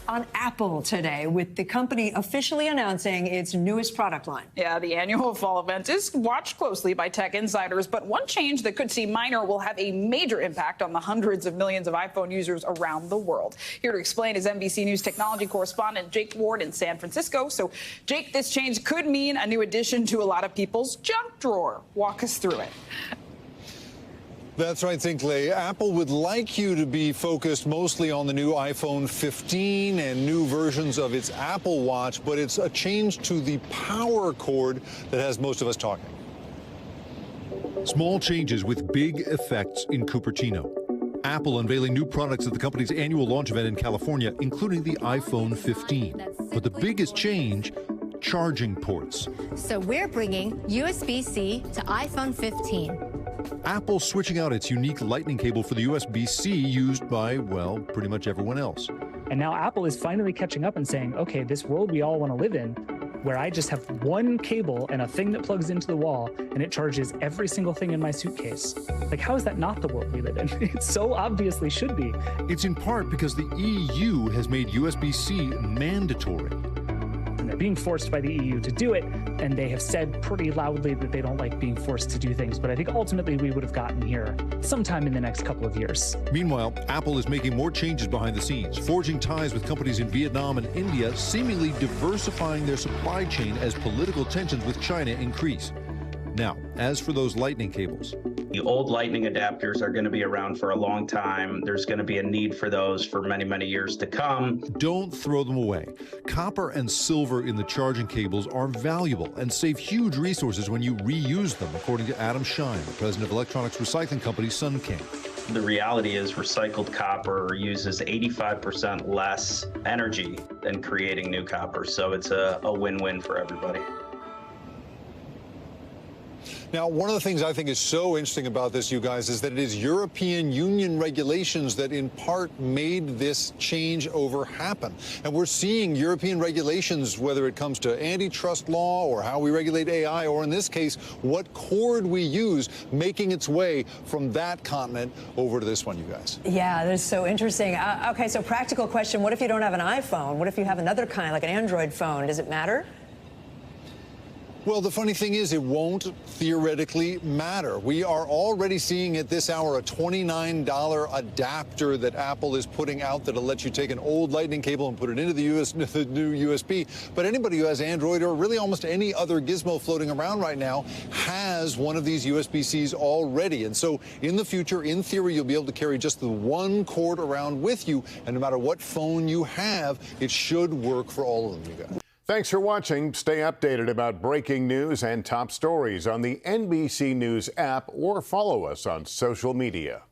on Apple today, with the company officially announcing its newest product line. Yeah, the annual fall event is watched closely by tech insiders, but one change that could seem minor will have a major impact on the hundreds of millions of iPhone users around the world. Here to explain is NBC News technology correspondent Jake Ward in San Francisco. So, Jake, this change could mean a new addition to a lot of people's junk drawer. Walk us through it. That's right, Zinkley. Apple would like you to be focused mostly on the new iPhone 15 and new versions of its Apple Watch, but it's a change to the power cord that has most of us talking. Small changes with big effects in Cupertino. Apple unveiling new products at the company's annual launch event in California, including the iPhone 15. But the biggest change, charging ports. So we're bringing USB-C to iPhone 15. Apple switching out its unique lightning cable for the USB-C used by, well, pretty much everyone else. And now Apple is finally catching up and saying, okay, this world we all want to live in, where I just have one cable and a thing that plugs into the wall and it charges every single thing in my suitcase. Like, how is that not the world we live in? It so obviously should be. It's in part because the EU has made USB-C mandatory. And they're being forced by the EU to do it, and they have said pretty loudly that they don't like being forced to do things, but I think ultimately we would have gotten here sometime in the next couple of years. Meanwhile, Apple is making more changes behind the scenes, forging ties with companies in Vietnam and India, seemingly diversifying their supply chain as political tensions with China increase. Now, as for those lightning cables, the old lightning adapters are going to be around for a long time. There's going to be a need for those for many, many years to come. Don't throw them away. Copper and silver in the charging cables are valuable and save huge resources when you reuse them, according to Adam Shine, the president of electronics recycling company Sun King. The reality is recycled copper uses 85% less energy than creating new copper, so it's a win-win for everybody. Now, one of the things I think is so interesting about this, you guys, is that it is European Union regulations that in part made this changeover happen. And we're seeing European regulations, whether it comes to antitrust law or how we regulate AI, or in this case, what cord we use, making its way from that continent over to this one, you guys. Yeah, that is so interesting. Okay, so practical question. What if you don't have an iPhone? What if you have another kind, like an Android phone? Does it matter? Well, the funny thing is, it won't theoretically matter. We are already seeing at this hour a $29 adapter that Apple is putting out that'll let you take an old lightning cable and put it into the new USB. But anybody who has Android or really almost any other gizmo floating around right now has one of these USB-Cs already. And so in the future, in theory, you'll be able to carry just the one cord around with you. And no matter what phone you have, it should work for all of them, you guys. Thanks for watching. Stay updated about breaking news and top stories on the NBC News app or follow us on social media.